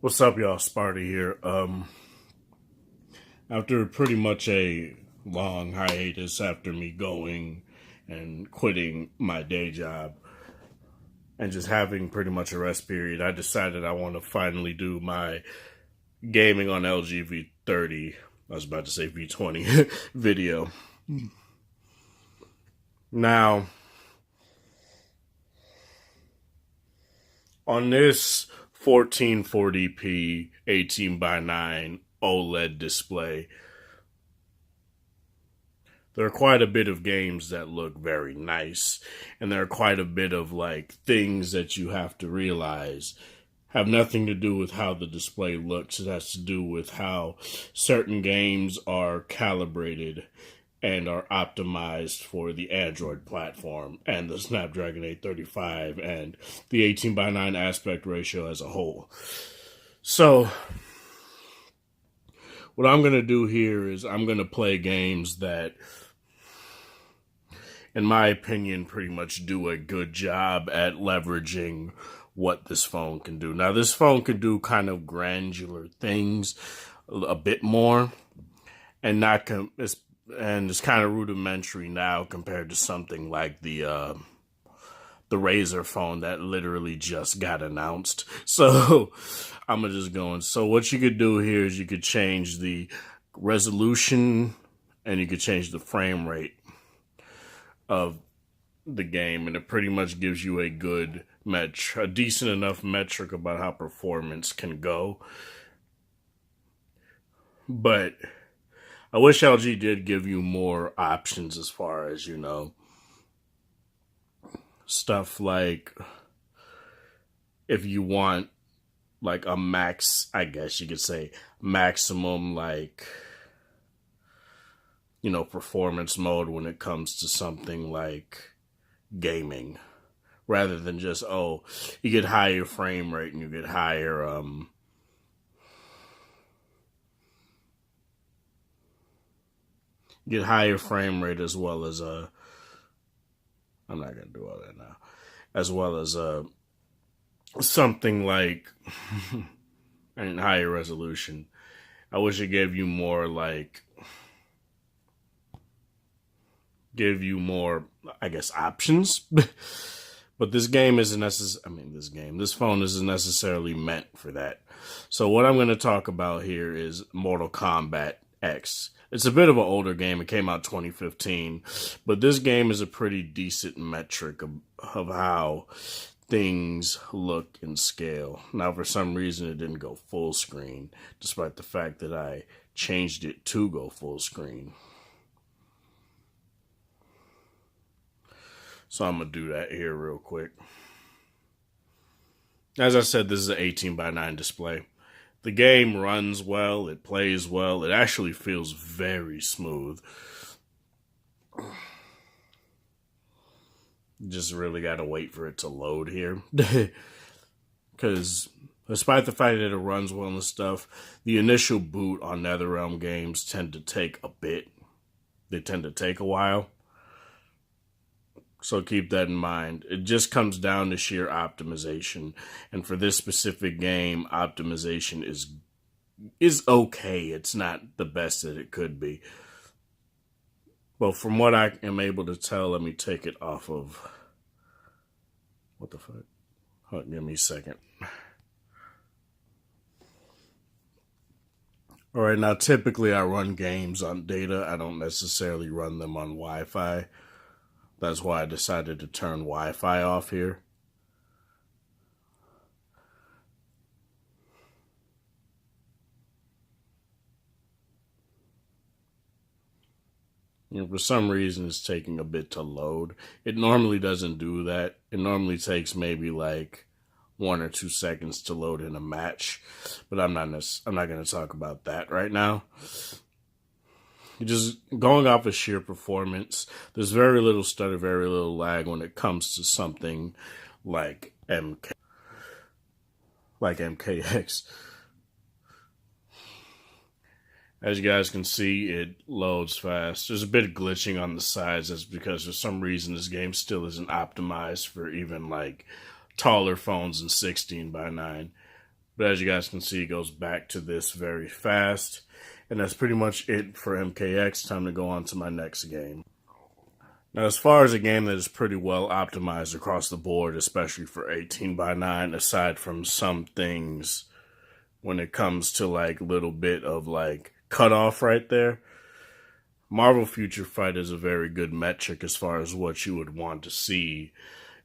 What's up, y'all? Sparty here. After pretty much a long hiatus after me going and quitting my day job and just having pretty much a rest period, I decided I want to finally do my gaming on LG V30. I was about to say V20 video. Now, on this 1440p 18 by 9 OLED display, there are quite a bit of games that look very nice, and there are quite a bit of things that you have to realize have nothing to do with how the display looks. It has to do with how certain games are calibrated and are optimized for the Android platform and the Snapdragon 835 and the 18 by 9 aspect ratio as a whole. So what I'm going to do here is I'm going to play games that, in my opinion, pretty much do a good job at leveraging what this phone can do. Now, this phone can do kind of granular things a bit more, and it's kind of rudimentary now compared to something like the Razer phone that literally just got announced. So I'm gonna just go in. So what you could do here is you could change the resolution and you could change the frame rate of the game, and it pretty much gives you a decent enough metric about how performance can go. But I wish LG did give you more options as far as, stuff like if you want like a max, I guess you could say maximum performance mode when it comes to something like gaming, rather than just, you get higher frame rate and you get higher frame rate as well as I'm not gonna do all that now, as well as something like and higher resolution. I wish it gave you more I guess, options. But this phone isn't necessarily meant for that. So what I'm going to talk about here is Mortal Kombat X. It's a bit of an older game. It came out 2015, but this game is a pretty decent metric of how things look and scale. Now, for some reason, it didn't go full screen, despite the fact that I changed it to go full screen. So I'm going to do that here real quick. As I said, this is an 18 by 9 display. The game runs well, it plays well, it actually feels very smooth. Just really got to wait for it to load here. Because despite the fact that it runs well and stuff, the initial boot on NetherRealm games tend to take a bit. They tend to take a while. So keep that in mind. It just comes down to sheer optimization. And for this specific game, optimization is okay. It's not the best that it could be. Well, from what I am able to tell, let me take it off of... What the fuck? Hold on, give me a second. Alright, now typically I run games on data. I don't necessarily run them on Wi-Fi. That's why I decided to turn Wi-Fi off here. For some reason, it's taking a bit to load. It normally doesn't do that. It normally takes maybe 1 or 2 seconds to load in a match. But I'm not going to talk about that right now. Just going off of sheer performance, there's very little stutter, very little lag when it comes to something like MKX. As you guys can see, it loads fast. There's a bit of glitching on the sides. That's because for some reason this game still isn't optimized for even taller phones than 16 by 9. But as you guys can see, it goes back to this very fast. And that's pretty much it for MKX. Time to go on to my next game. Now, as far as a game that is pretty well optimized across the board, especially for 18:9, aside from some things when it comes to like little bit of like cutoff right there, Marvel Future Fight is a very good metric as far as what you would want to see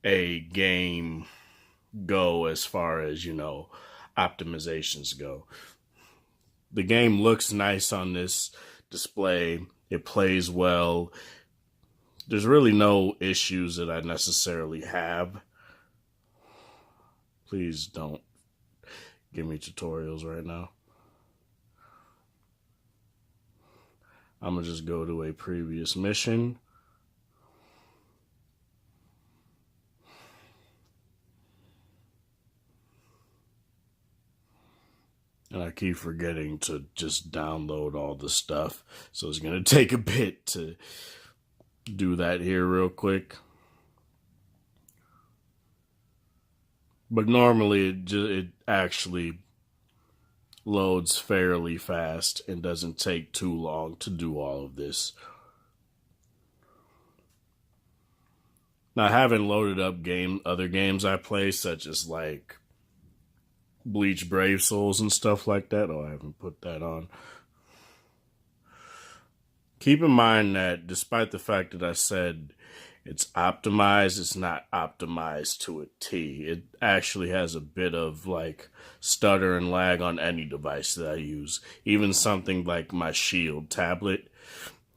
a game go as far as, optimizations go. The game looks nice on this display. It plays well. There's really no issues that I necessarily have. Please don't give me tutorials right now. I'm going to just go to a previous mission. And I keep forgetting to just download all the stuff. So it's going to take a bit to do that here real quick. But normally it actually loads fairly fast and doesn't take too long to do all of this. Now, I haven't loaded up other games I play, such as like Bleach Brave Souls and stuff like that. Oh, I haven't put that on. Keep in mind that despite the fact that I said it's optimized, it's not optimized to a T. It actually has a bit of like stutter and lag on any device that I use, even something like my Shield tablet.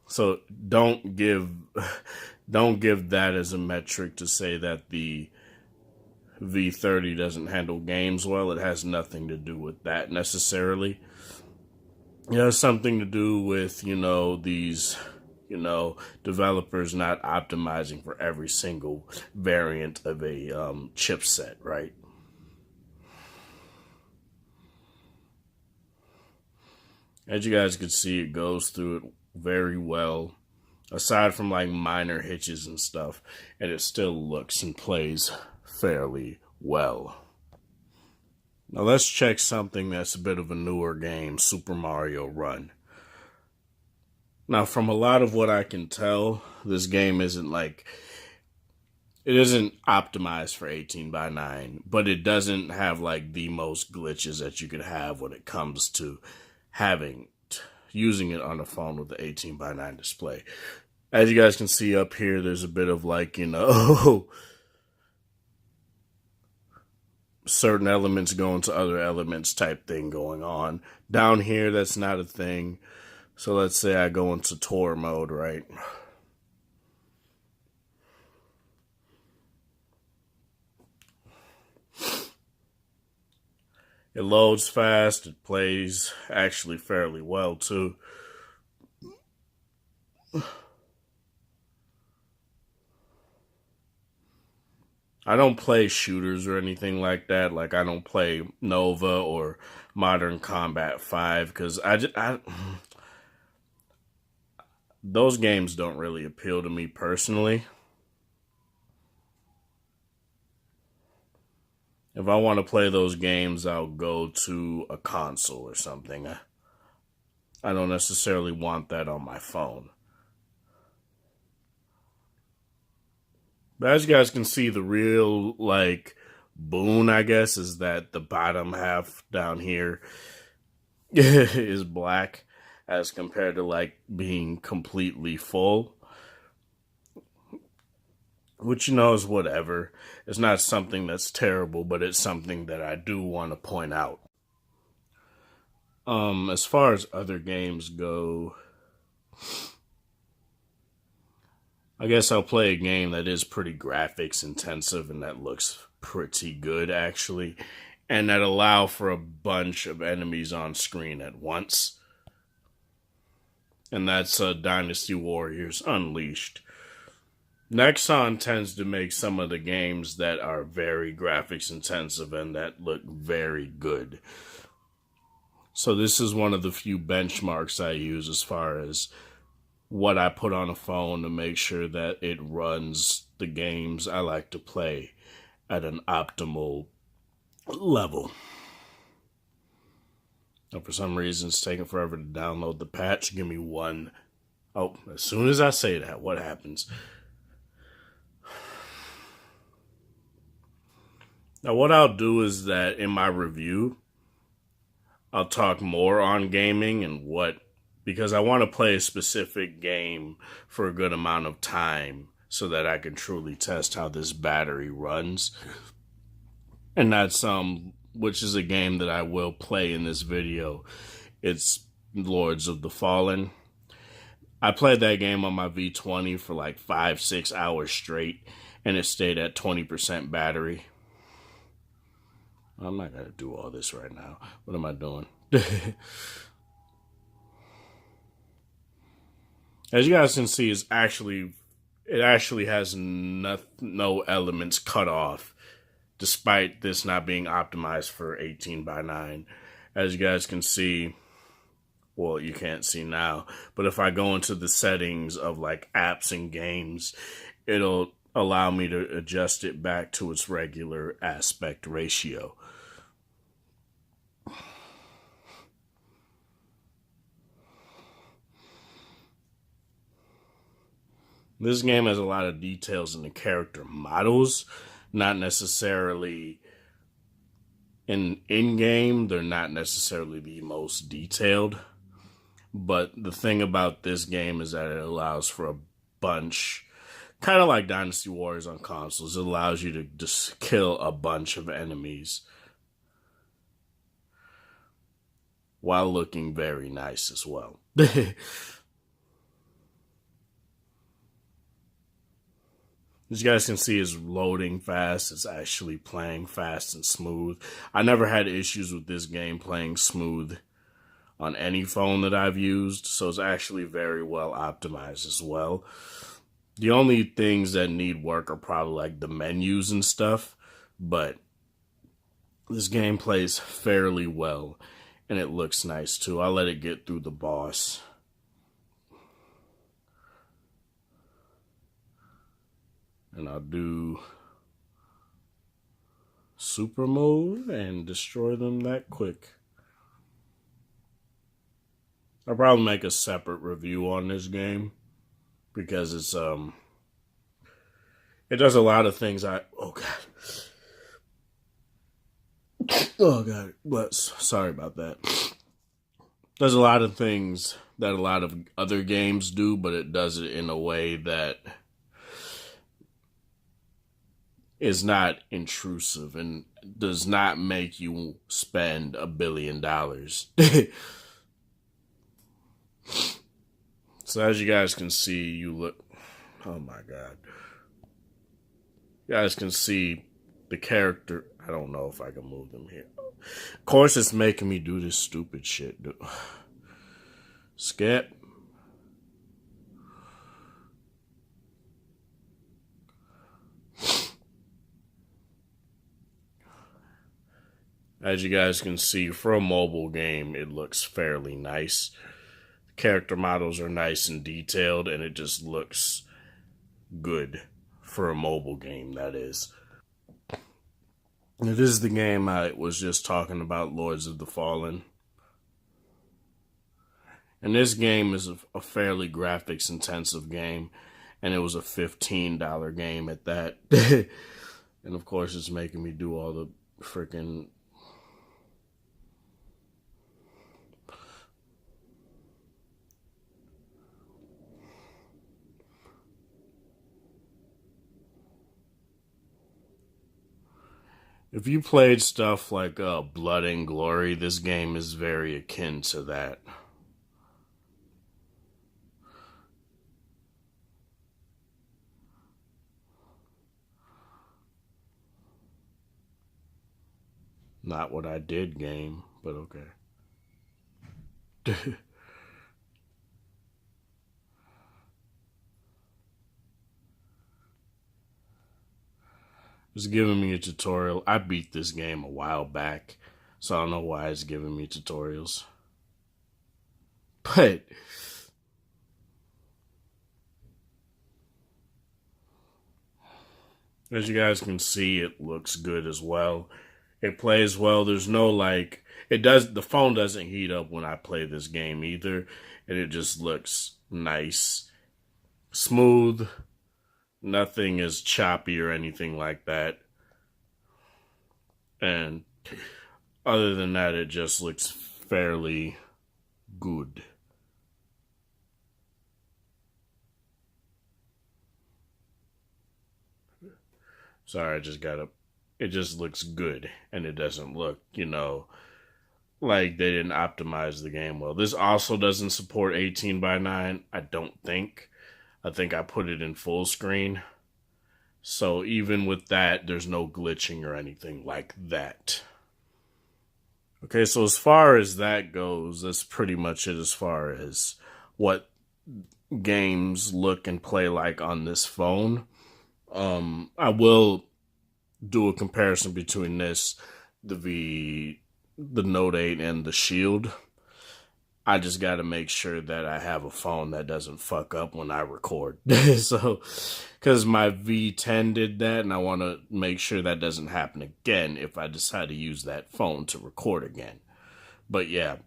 So don't give that as a metric to say that the V30 doesn't handle games well. It has nothing to do with that necessarily. It has something to do with, these, developers not optimizing for every single variant of a chipset, right? As you guys can see, it goes through it very well, aside from like minor hitches and stuff, and it still looks and plays fairly well. Now let's check something that's a bit of a newer game, Super Mario Run. Now, from a lot of what I can tell, this game isn't optimized for 18:9, but it doesn't have like the most glitches that you could have when it comes to using it on a phone with the 18:9 display. As you guys can see up here, there's a bit of like, certain elements going to other elements type thing going on. Down here, that's not a thing. So let's say I go into tour mode, right? It loads fast. It plays actually fairly well too. I don't play shooters or anything like that. Like, I don't play Nova or Modern Combat 5 because those games don't really appeal to me personally. If I want to play those games, I'll go to a console or something. I don't necessarily want that on my phone. But as you guys can see, the real, boon, I guess, is that the bottom half down here is black as compared to, being completely full. Which, is whatever. It's not something that's terrible, but it's something that I do want to point out. As far as other games go, I guess I'll play a game that is pretty graphics intensive and that looks pretty good, actually, and that allow for a bunch of enemies on screen at once. And that's Dynasty Warriors Unleashed. Nexon tends to make some of the games that are very graphics intensive and that look very good. So this is one of the few benchmarks I use as far as what I put on a phone to make sure that it runs the games I like to play at an optimal level. And for some reason, it's taking forever to download the patch. Give me one. Oh, as soon as I say that, what happens? Now, what I'll do is that in my review, I'll talk more on gaming and because I want to play a specific game for a good amount of time so that I can truly test how this battery runs. And that's which is a game that I will play in this video. It's Lords of the Fallen. I played that game on my V20 for like 5-6 hours straight, and it stayed at 20% battery. I'm not going to do all this right now. What am I doing? As you guys can see, it actually has no elements cut off, despite this not being optimized for 18:9. As you guys can see, well, you can't see now, but if I go into the settings of like apps and games, it'll allow me to adjust it back to its regular aspect ratio. This game has a lot of details in the character models, not necessarily in-game. They're not necessarily the most detailed. But the thing about this game is that it allows for a bunch, kind of like Dynasty Warriors on consoles. It allows you to just kill a bunch of enemies while looking very nice as well. As you guys can see, it's loading fast. It's actually playing fast and smooth. I never had issues with this game playing smooth on any phone that I've used, so it's actually very well optimized as well. The only things that need work are probably like the menus and stuff, but this game plays fairly well, and it looks nice too. I'll let it get through the boss. And I'll do super mode and destroy them that quick. I'll probably make a separate review on this game because it does a lot of things oh god, sorry about that. There's a lot of things that a lot of other games do, but it does it in a way that is not intrusive and does not make you spend $1 billion. So as you guys can see, oh my god. You guys can see the character. I don't know if I can move them here. Of course, it's making me do this stupid shit. Skip. As you guys can see, for a mobile game, it looks fairly nice. The character models are nice and detailed, and it just looks good for a mobile game, that is. It is the game I was just talking about, Lords of the Fallen. And this game is a fairly graphics-intensive game, and it was a $15 game at that. And of course, it's making me do all the freaking... If you played stuff like Blood and Glory, this game is very akin to that. Not what I did game, but okay. It's giving me a tutorial. I beat this game a while back, so I don't know why it's giving me tutorials. But as you guys can see, it looks good as well. It plays well. There's no like it does. The phone doesn't heat up when I play this game either, and it just looks nice, smooth. Nothing is choppy or anything like that. And other than that, it just looks fairly good. Sorry, I just got up. It just looks good, and it doesn't look, like they didn't optimize the game well. This also doesn't support 18 by 9, I don't think. I think I put it in full screen. So even with that, there's no glitching or anything like that. Okay, so as far as that goes, that's pretty much it as far as what games look and play like on this phone. I will do a comparison between the Note 8 and the Shield. I just got to make sure that I have a phone that doesn't fuck up when I record. So, because my V10 did that, and I want to make sure that doesn't happen again if I decide to use that phone to record again. But yeah,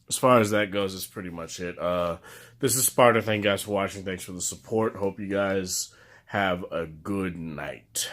as far as that goes, that's pretty much it. This is Sparta. Thank you guys for watching. Thanks for the support. Hope you guys have a good night.